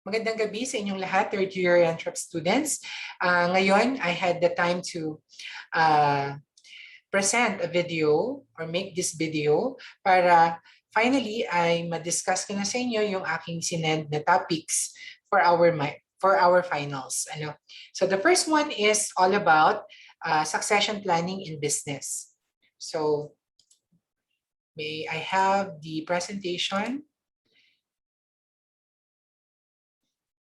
Magandang gabi sa inyong lahat, third year Entrep students. Ngayon, I had the time to present a video or make this video para finally ay ma-discuss ko na sa inyo yung aking sinend na topics for our finals. So the first one is all about succession planning in business. So may I have the presentation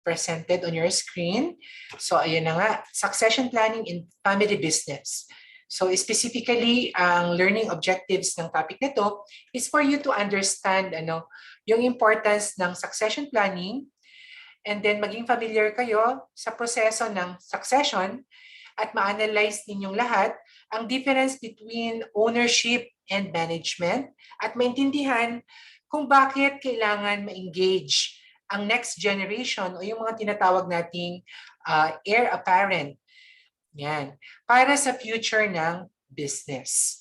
presented on your screen. So ayun na nga, succession planning in family business. So specifically, ang learning objectives ng topic nito is for you to understand yung importance ng succession planning, and then maging familiar kayo sa proseso ng succession at ma-analyze ninyong lahat ang difference between ownership and management at maintindihan kung bakit kailangan ma-engage ang next generation o yung mga tinatawag nating heir apparent. Yan. Para sa future ng business.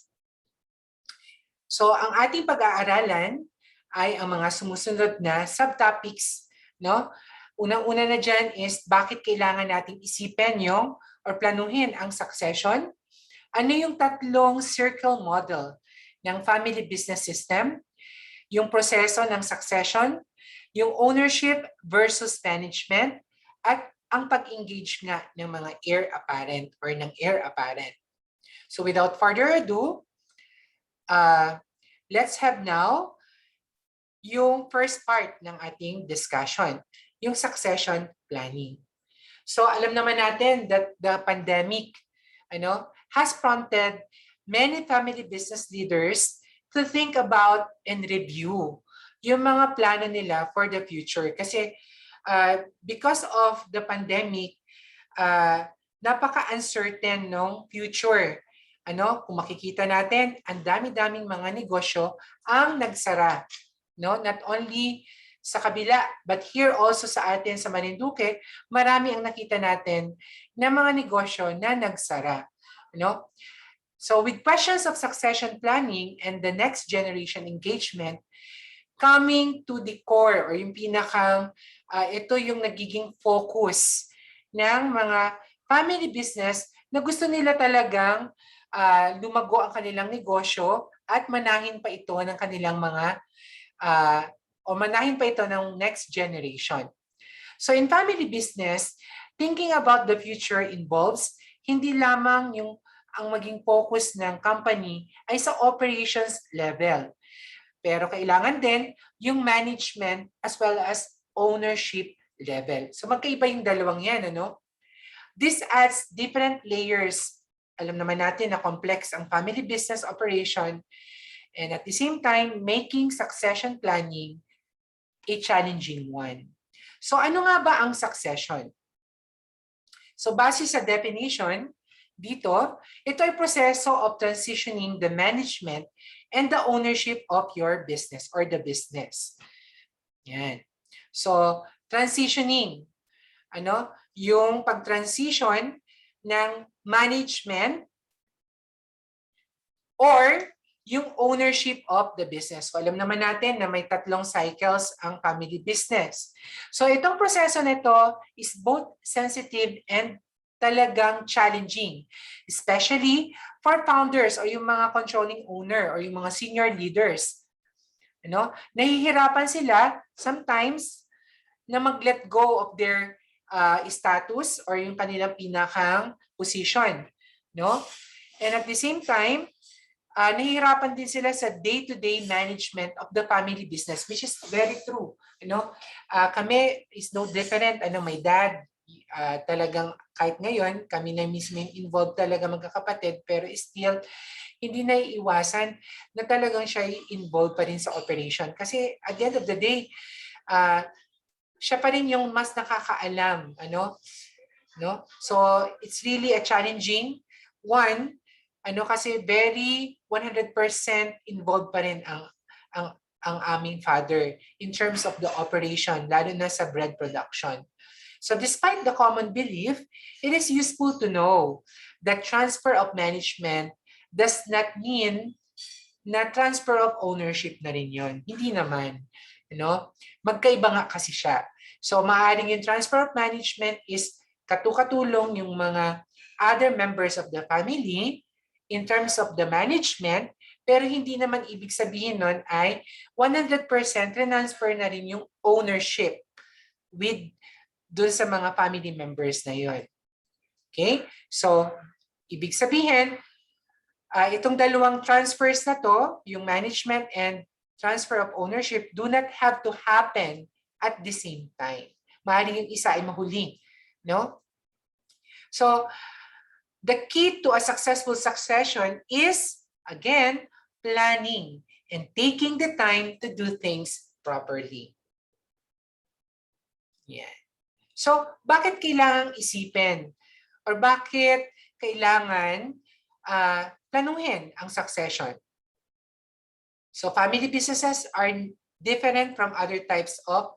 So ang ating pag-aaralan ay ang mga sumusunod na subtopics. No? Unang-una na dyan is bakit kailangan nating isipin yung or planuhin ang succession. Ano yung tatlong circle model ng family business system, yung proseso ng succession, yung ownership versus management, at ang pag-engage nga ng mga heir apparent or ng heir apparent. So without further ado, let's have now yung first part ng ating discussion, yung succession planning. So alam naman natin that the pandemic has prompted many family business leaders to think about and review yung mga plano nila for the future. Kasi because of the pandemic, napaka-uncertain ng future. Kung makikita natin, ang dami-daming mga negosyo ang nagsara. Not only sa kabila, but here also sa atin sa Marinduque, marami ang nakita natin na mga negosyo na nagsara. So with questions of succession planning and the next generation engagement, coming to the core or yung pinakang ito yung nagiging focus ng mga family business na gusto nila talagang lumago ang kanilang negosyo at manahin pa ito ng kanilang mga o manahin pa ito ng next generation. So in family business, thinking about the future involves hindi lamang yung ang maging focus ng company ay sa operations level. Pero kailangan din yung management as well as ownership level. So magkaiba yung dalawang yan. This adds different layers. Alam naman natin na complex ang family business operation, and at the same time, making succession planning a challenging one. So ano nga ba ang succession? So base sa definition, dito, ito ay proseso of transitioning the management and the ownership of your business or the business. Yan. So, transitioning. Yung pag-transition ng management or yung ownership of the business. So, alam naman natin na may tatlong cycles ang family business. So, itong proseso nito is both sensitive and talagang challenging, especially for founders o yung mga controlling owner o yung mga senior leaders. Nahihirapan sila sometimes na mag-let go of their status or yung kanilang pinakang position. And at the same time, nahihirapan din sila sa day-to-day management of the family business, which is very true. Kami is no different. My dad, talagang kahit ngayon, kami na mismo involved talaga magkakapatid, pero still, hindi na iiwasan na talagang siya involved pa rin sa operation. Kasi at the end of the day, siya pa rin yung mas nakakaalam. So, it's really a challenging one, kasi very 100% involved pa rin ang aming father in terms of the operation, lalo na sa bread production. So despite the common belief, it is useful to know that transfer of management does not mean na transfer of ownership na rin yun. Hindi naman. Magkaiba nga kasi siya. So maaaring yung transfer of management is katukatulong yung mga other members of the family in terms of the management, pero hindi naman ibig sabihin nun ay 100% transfer na rin yung ownership with dun sa mga family members na yon. Okay? So, ibig sabihin, itong dalawang transfers na to, yung management and transfer of ownership, do not have to happen at the same time. Maaaring yung isa ay mahuling. No? So, the key to a successful succession is, again, planning and taking the time to do things properly. Yeah. So, bakit kailangang isipin? Or bakit kailangan planuhin ang succession? So, family businesses are different from other types of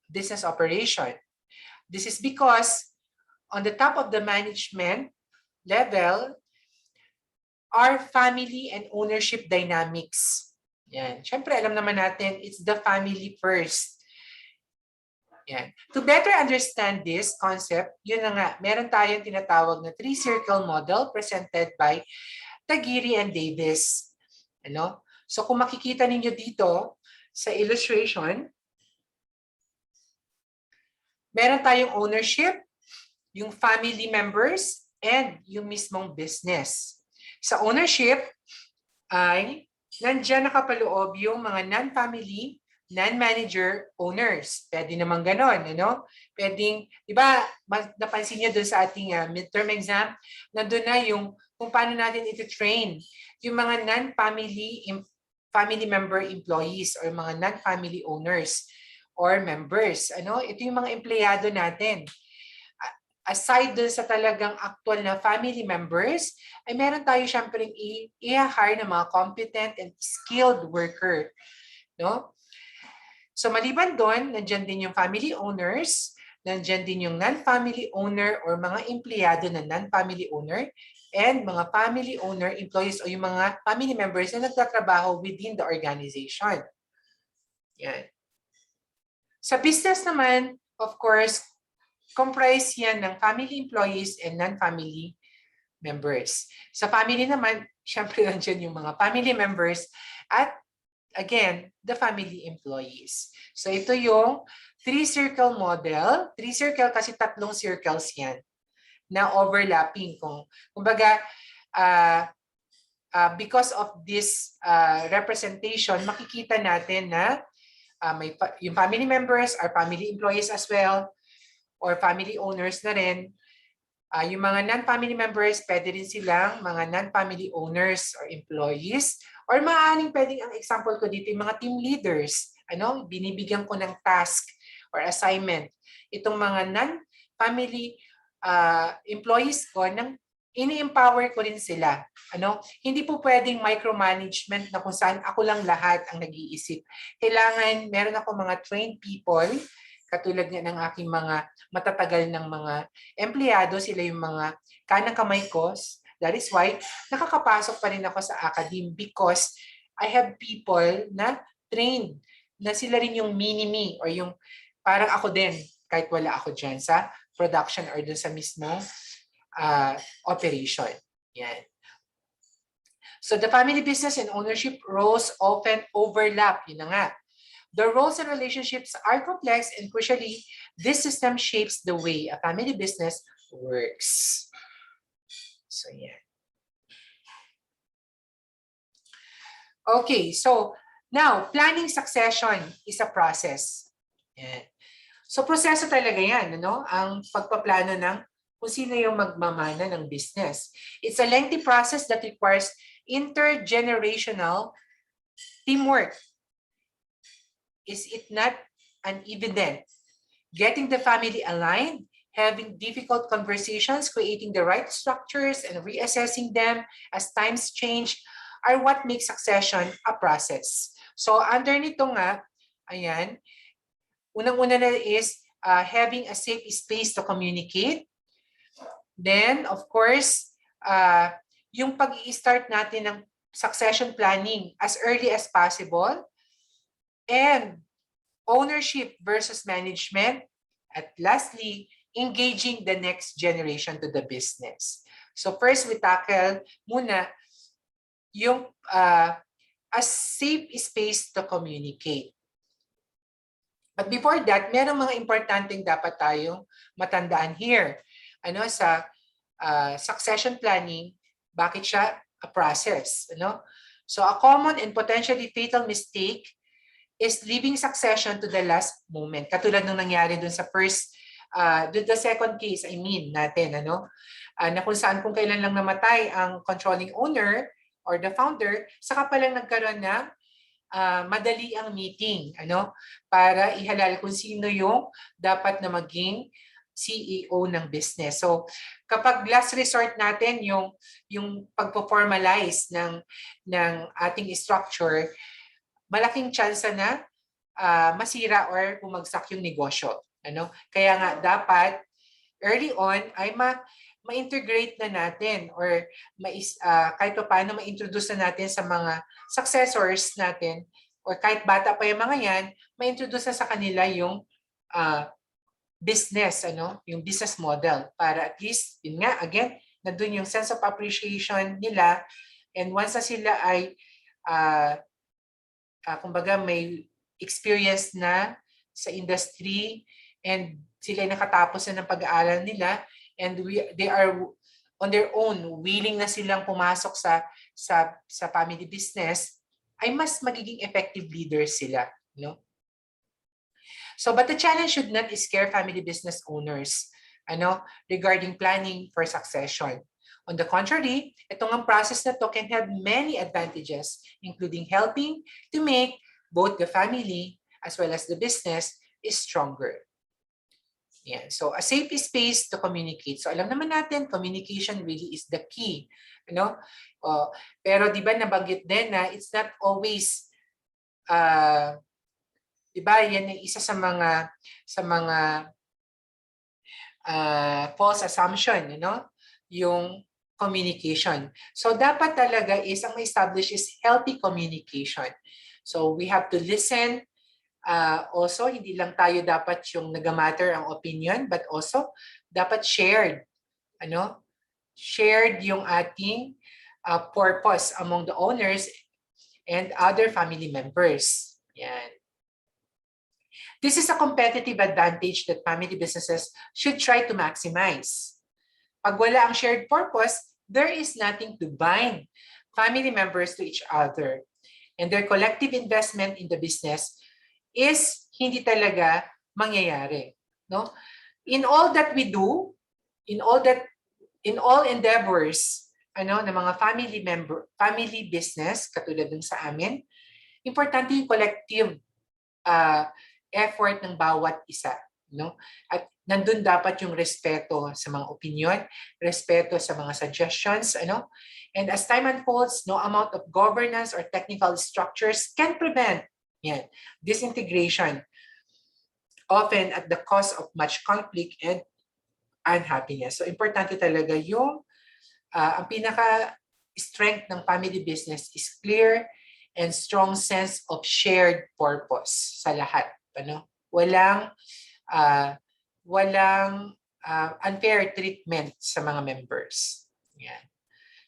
business operation. This is because on the top of the management level are family and ownership dynamics. Yan. Siyempre, alam naman natin, it's the family first. Yan. To better understand this concept, yun na nga, meron tayong tinatawag na three-circle model presented by Taguiri and Davis. So kung makikita ninyo dito sa illustration, meron tayong ownership, yung family members, and yung mismong business. Sa ownership ay nandiyan nakapaloob yung mga non-family, non-manager owners. Pwede naman ganon, Pwedeng, di ba, napansin niyo doon sa ating midterm exam, nandun na yung kung paano natin ito-train yung mga family member employees or mga non-family owners or members. Ito yung mga empleyado natin. Aside dun sa talagang actual na family members, ay meron tayo syempre i-hire ng mga competent and skilled worker. So maliban doon, nandyan din yung family owners, nandyan din yung non-family owner or mga empleyado na non-family owner, and mga family owner employees o yung mga family members na nagtatrabaho within the organization. Yan. Sa business naman, of course, comprise yan ng family employees and non-family members. Sa family naman, syempre nandiyan yung mga family members at again, the family employees. So ito yung three-circle model. Three-circle kasi tatlong circles yan na overlapping. Kumbaga, because of this representation, makikita natin na yung family members are family employees as well or family owners na rin. Yung mga non-family members, pwede rin silang mga non-family owners or employees. Or maaaring pwedeng, ang example ko dito, yung mga team leaders. Binibigyan ko ng task or assignment. Itong mga non-family employees ko, ini-empower ko rin sila. Hindi po pwedeng micromanagement na kung saan ako lang lahat ang nag-iisip. Kailangan, meron ako mga trained people, katulad nga ng aking mga matatagal ng mga empleyado, sila yung mga kanang kamay ko. That is why nakakapasok pa rin ako sa academe because I have people na trained na sila rin yung mini-me or yung parang ako din kahit wala ako dyan sa production or dun sa mismo operation. Yan. So the family business and ownership roles often overlap. Yun na nga. The roles and relationships are complex and crucially, this system shapes the way a family business works. So, yeah. Okay, so now, planning succession is a process. Yeah. So, proseso talaga yan, ang pagpaplano ng kung sino yung magmamana ng business. It's a lengthy process that requires intergenerational teamwork. Is it not an evident? Getting the family aligned, having difficult conversations, creating the right structures, and reassessing them as times change are what makes succession a process. So under nito nga, ayan, unang-una na is having a safe space to communicate. Then, of course, yung pag-i-start natin ng succession planning as early as possible. And ownership versus management, at lastly, engaging the next generation to the business. So first, we tackle muna yung a safe space to communicate. But before that, merong mga importanteng dapat tayong matandaan here. Ano sa succession planning, bakit siya a process, ano? So a common and potentially fatal mistake is leaving succession to the last moment. Katulad ng nangyari dun sa the second case, I mean, natin, ano? Na kung saan kung kailan lang namatay ang controlling owner or the founder, saka pa lang nagkaroon ng madali ang meeting, ano? Para ihalal kung sino yung dapat na maging CEO ng business. So, kapag last resort natin yung pagpo-formalize ng ating structure, malaking chance na masira or bumagsak yung negosyo. Ano? Kaya nga dapat early on ay ma-integrate na natin or kahit pa paano ma-introduce na natin sa mga successors natin or kahit bata pa yung mga yan, ma-introduce na sa kanila yung business, ano, yung business model para at least, yun nga, again, nandun yung sense of appreciation nila and once na sila ay kumbaga may experience na sa industry and sila ay nakatapos na ng pag-aaral nila and they are on their own willing na silang pumasok sa family business, ay mas magiging effective leaders sila, no? So, but the challenge should not scare family business owners, ano, regarding planning for succession. On the contrary, itong ang process na to can have many advantages, including helping to make both the family as well as the business is stronger. Yeah. So, a safe space to communicate. So, alam naman natin, communication really is the key. Ano? Pero di ba nabanggit din na it's not always diba, yan ay isa sa mga false assumption, you know? Yung communication. So dapat talaga is ang ma-establish is healthy communication. So we have to listen. Also, hindi lang tayo dapat yung nag-matter ang opinion, but also dapat shared. Ano? Shared yung ating purpose among the owners and other family members. Yan. This is a competitive advantage that family businesses should try to maximize. Pag wala ang shared purpose, there is nothing to bind family members to each other. And their collective investment in the business is hindi talaga mangyayari. No? In all that we do, in all endeavors, ng mga family business, katulad dun sa amin, importante yung collective effort ng bawat isa, no? At nandun dapat yung respeto sa mga opinion, respeto sa mga suggestions, ano? And as time unfolds, no amount of governance or technical structures can prevent disintegration, often at the cost of much conflict and unhappiness. So importante talaga yung ang pinaka strength ng family business is clear and strong sense of shared purpose sa lahat. Ano? Walang unfair treatment sa mga members. Yan.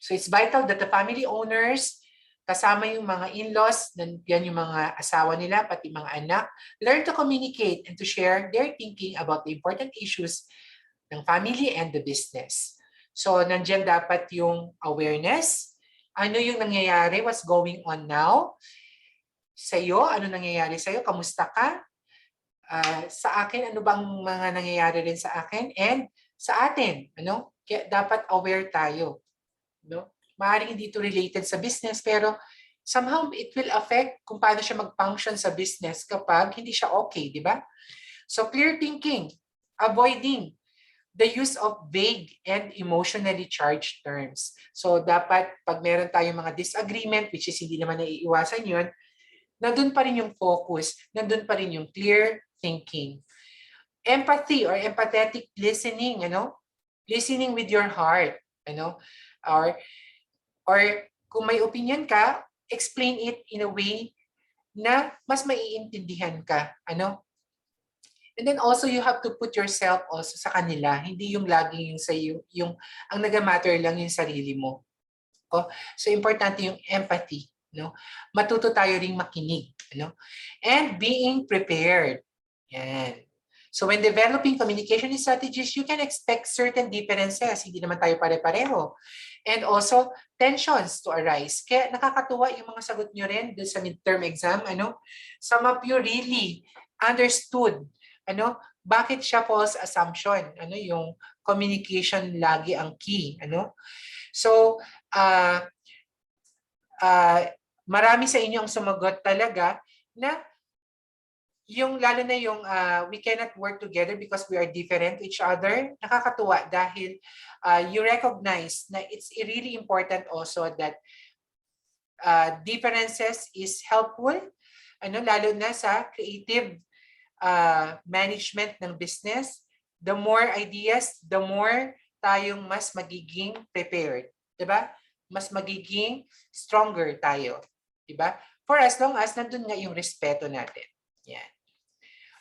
So it's vital that the family owners, kasama yung mga in-laws, yan yung mga asawa nila, pati mga anak, learn to communicate and to share their thinking about the important issues ng family and the business. So nandiyan dapat yung awareness, ano yung nangyayari, what's going on now sa iyo, ano nangyayari sa iyo, kamusta ka? Sa akin, ano bang mga nangyayari rin sa akin and sa atin, ano? Kaya dapat aware tayo, no? Maaaring hindi ito related sa business pero somehow it will affect kung paano siya mag-function sa business kapag hindi siya okay, di ba? So clear thinking, avoiding the use of vague and emotionally charged terms. So dapat pag meron tayong mga disagreement, which is hindi naman naiiwasan yun, nandun pa rin yung focus, nandun pa rin yung clear thinking. Empathy or empathetic listening, listening with your heart, or kung may opinion ka, explain it in a way na mas maiintindihan ka, ano? And then also you have to put yourself also sa kanila, hindi yung laging yung sa yung ang naga-matter lang yung sarili mo. Oh, so importante yung empathy, no? Matuto tayo ring makinig, ano? And being prepared. Yan. So when developing communication strategies, you can expect certain differences. Hindi naman tayo pare-pareho. And also tensions to arise. Kaya nakakatuwa yung mga sagot nyo rin doon sa midterm exam, ano? Some of you really understood, ano? Bakit siya false assumption? Ano yung communication lagi ang key, ano? So, uh, marami sa inyo ang sumagot talaga na yung lalo na yung we cannot work together because we are different to each other. Nakakatuwa dahil you recognize na it's really important also that differences is helpful, ano, lalo na sa creative management ng business. The more ideas, the more tayong mas magiging prepared. Diba? Mas magiging stronger tayo. Diba? For as long as nandun nga yung respeto natin. Yan.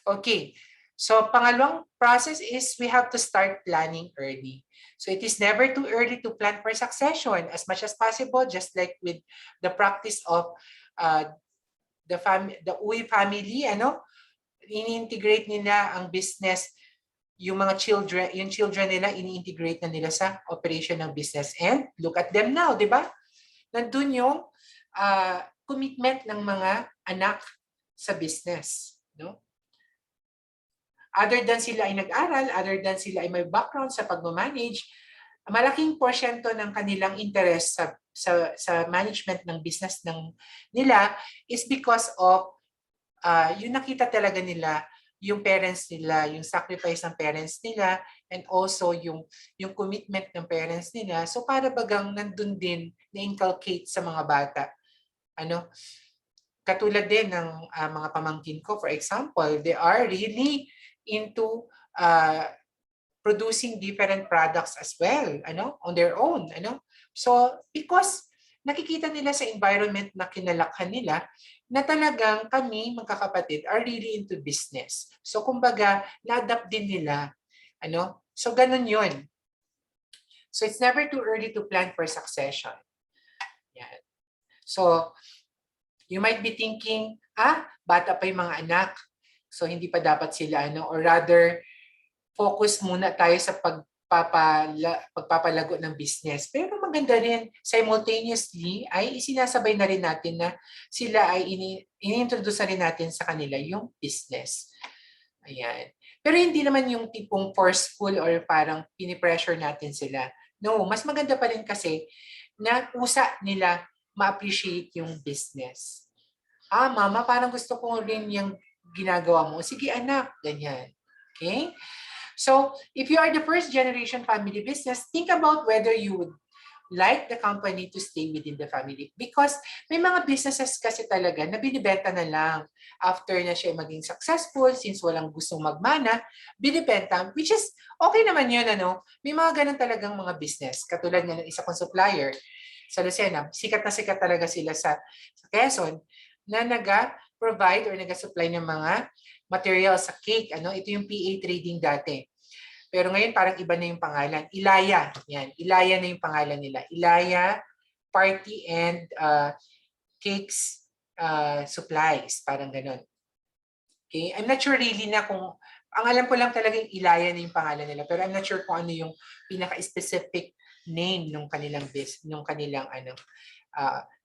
Okay. So, pangalawang process is we have to start planning early. So, it is never too early to plan for succession as much as possible, just like with the practice of the Uy family, ano? Ini-integrate nila ang business, yung mga children nila, ini-integrate na nila sa operation ng business. And look at them now, di ba? Nandun yung commitment ng mga anak sa business. No? Other than sila ay nag-aral, other than sila ay may background sa pag-manage, malaking porsyento ng kanilang interest sa management ng business nila is because of yung nakita talaga nila yung parents nila, yung sacrifice ng parents nila, and also yung commitment ng parents nila. So para bagang nandun din na-inculcate sa mga bata. Ano? Katulad din ng mga pamangkin ko, for example, they are really into producing different products as well, ano, on their own, ano. So because nakikita nila sa environment na kinalakhan nila na talagang kami, magkakapatid, are really into business. So kumbaga, na-adapt din nila. Ano? So ganun yun. So it's never too early to plan for succession. Yan. So you might be thinking, bata pa yung mga anak. So hindi pa dapat sila, ano, or rather, focus muna tayo sa pagpapalago ng business. Pero maganda rin, simultaneously, ay isinasabay na rin natin na sila ay ini-introduce na rin natin sa kanila yung business. Ayan. Pero hindi naman yung tipong forceful or parang pinipressure natin sila. No, mas maganda pa rin kasi na usa nila ma-appreciate yung business. Mama, parang gusto ko rin yung ginagawa mo. Sige anak, ganyan. Okay? So, if you are the first generation family business, think about whether you would like the company to stay within the family. Because may mga businesses kasi talaga na binibenta na lang after na siya maging successful, since walang gustong magmana, binibenta, which is okay naman yun, ano? May mga ganun talagang mga business. Katulad nga ng isa kong supplier sa Lucena, sikat na sikat talaga sila sa Quezon na naga-provide or naga-supply ng mga material sa cake. Ano? Ito yung PA Trading dati. Pero ngayon parang iba na yung pangalan. Ilaya. Yan. Ilaya na yung pangalan nila. Ilaya Party and Cakes Supplies. Parang ganun. Okay? I'm not sure really na kung, ang alam ko lang talagang Ilaya na yung pangalan nila. Pero I'm not sure kung ano yung pinaka-specific name ng kanilang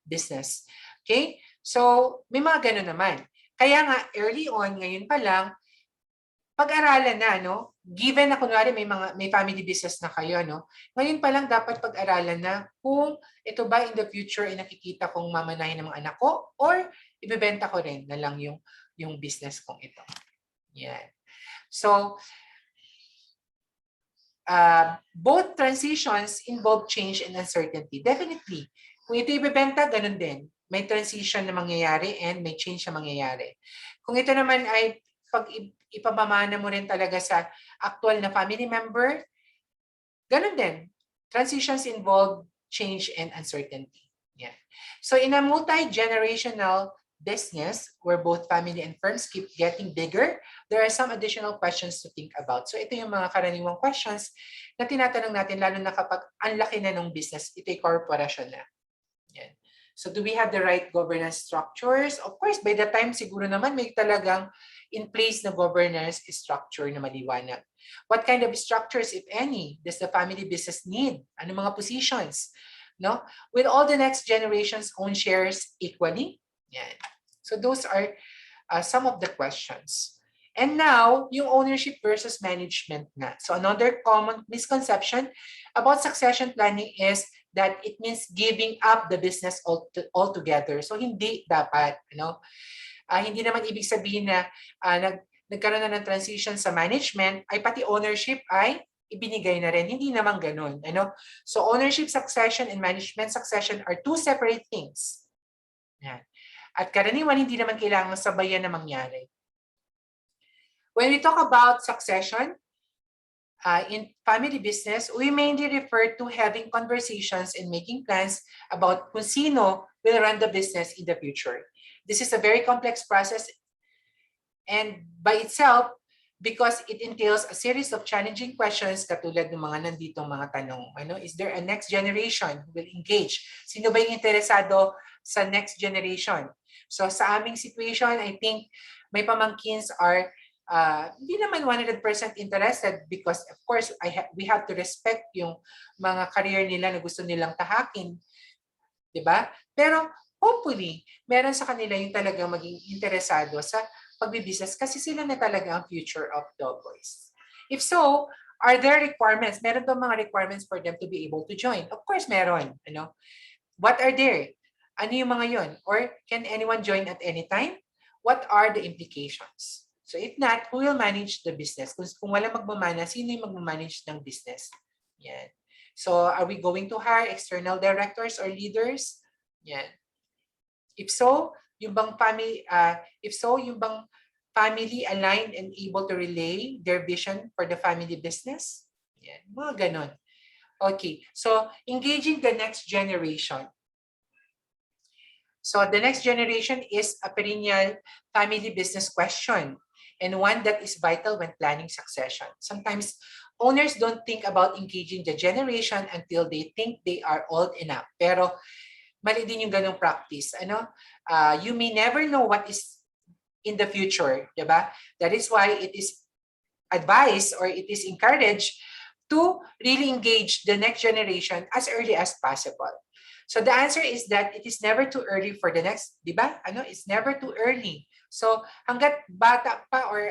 business. Okay? So, may mga ganun naman. Kaya nga, early on, ngayon pa lang, pag-aralan na, no? Given na kunwari may family business na kayo, no? Ngayon pa lang dapat pag-aralan na kung ito ba in the future ay nakikita kong mamanahin ng mga anak ko or ibebenta ko rin na lang yung business kong ito. Yan. So, both transitions involve change and uncertainty. Definitely. Kung ito ibebenta, ganun din. May transition na mangyayari and may change na mangyayari. Kung ito naman ay pag ipamamana mo rin talaga sa actual na family member, ganun din. Transitions involve change and uncertainty. Yeah. So in a multi-generational business where both family and firms keep getting bigger, there are some additional questions to think about. So ito yung mga karaniwang questions na tinatanong natin lalo na kapag ang laki na ng business, ito'y korporasyon na. Yan. So do we have the right governance structures? Of course, by the time siguro naman may talagang in place na governance structure na maliwanag. What kind of structures, if any, does the family business need? Ano mga positions? No? Will all the next generations own shares equally? Yan. So those are some of the questions. And now, yung ownership versus management na. So another common misconception about succession planning is that it means giving up the business altogether. So hindi dapat, hindi naman ibig sabihin na nagkaroon na ng transition sa management ay pati ownership ay ibinigay na rin. Hindi naman ganun. So ownership succession and management succession are two separate things. Yan. At karaniwan hindi naman kailangan sabayan na mangyari. When we talk about succession, in family business, we mainly refer to having conversations and making plans about kung sino will run the business in the future. This is a very complex process and by itself, because it entails a series of challenging questions katulad ng mga nanditong mga tanong. Is there a next generation who will engage? Sino ba yung interesado sa next generation? So sa aming situation, I think may pamangkins are hindi naman 100% interested because of course we have to respect yung mga career nila na gusto nilang tahakin. Diba? Pero hopefully, meron sa kanila yung talagang maging interesado sa pagbibusiness kasi sila na talaga ang future of the boys. If so, are there requirements? Meron ba mga requirements for them to be able to join? Of course, meron. What are there? Ano yung mga yon? Or can anyone join at any time? What are the implications? So if not, who will manage the business? Kung wala magmamana, sino yung magmamanage ng business? Yan. So are we going to hire external directors or leaders? Yan. If so, yung bang family aligned and able to relay their vision for the family business? Yan, mga ganon. Okay, so engaging the next generation. So the next generation is a perennial family business question and one that is vital when planning succession. Sometimes owners don't think about engaging the generation until they think they are old enough. Pero mali din yung ganong practice. You may never know what is in the future, diba? That is why it is advised or it is encouraged to really engage the next generation as early as possible. So the answer is that it is never too early for the next, diba? It's never too early. So hanggat bata pa or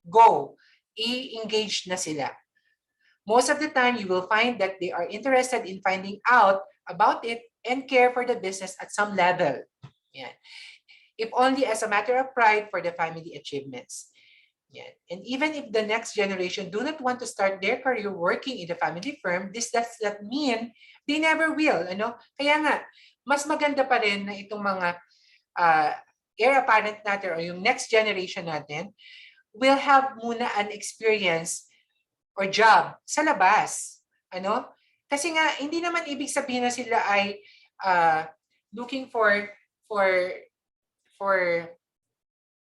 go, i-engage na sila. Most of the time, you will find that they are interested in finding out about it and care for the business at some level. Yan. If only as a matter of pride for the family achievements. Yan. And even if the next generation do not want to start their career working in the family firm, this does not mean they never will. Kaya nga, mas maganda pa rin na itong mga heir apparent natin or yung next generation natin will have muna an experience or job sa labas. Kasi nga, hindi naman ibig sabihin na sila ay looking for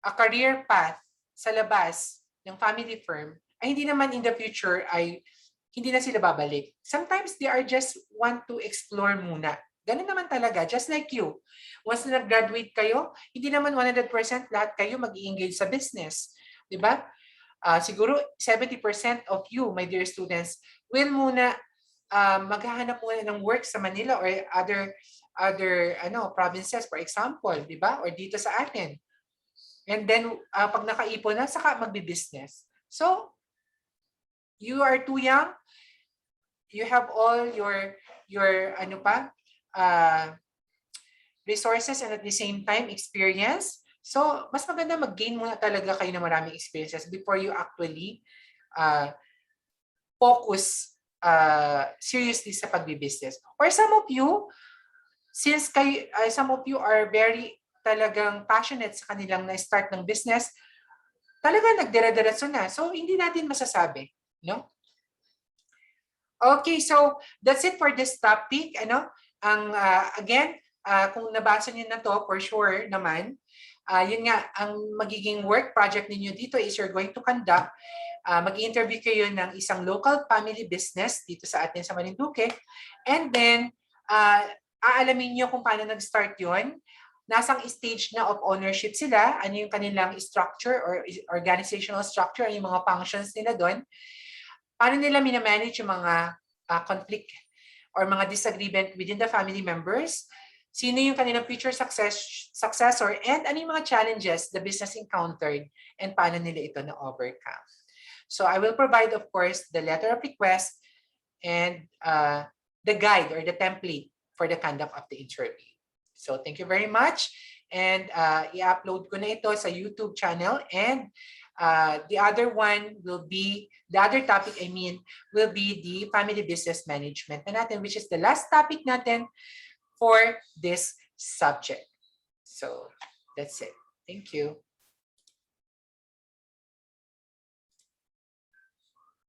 a career path sa labas ng family firm, ay hindi naman in the future ay hindi na sila babalik. Sometimes they are just want to explore muna. Ganun naman talaga, just like you. Once na nag-graduate kayo, hindi naman 100% lahat kayo mag-i-engage sa business. Diba? Siguro 70% of you, my dear students, will muna maghahanap muna ng work sa Manila or other provinces, for example, di ba? Or dito sa atin. And then, pag nakaipon na, saka magbi-business. So, you are too young. You have all your resources and at the same time, experience. So, mas maganda mag-gain muna talaga kayo ng maraming experiences before you actually focus seriously sa pagbi-business. Or some of you, since some of you are very talagang passionate sa kanilang na-start ng business, talaga nagdire-diretso na. So, hindi natin masasabi. No? Okay, so that's it for this topic. Again, kung nabasa niyo na to, for sure naman, Yun nga, ang magiging work project ninyo dito is you're going to conduct, mag-interview kayo ng isang local family business dito sa atin sa Marinduque. And then, aalamin nyo kung paano nag-start yun, nasang stage na of ownership sila, ano yung kanilang structure or organizational structure, ano yung mga functions nila doon, paano nila minamanage yung mga conflict or mga disagreement within the family members, sino yung kanilang future successor, and ano yung mga challenges the business encountered, and paano nila ito na-overcome. So I will provide, of course, the letter of request and the guide or the template for the conduct of the interview. So thank you very much. And i-upload ko na ito sa YouTube channel. And the other one will be, the other topic will be the family business management na natin, which is the last topic natin for this subject. So that's it. Thank you.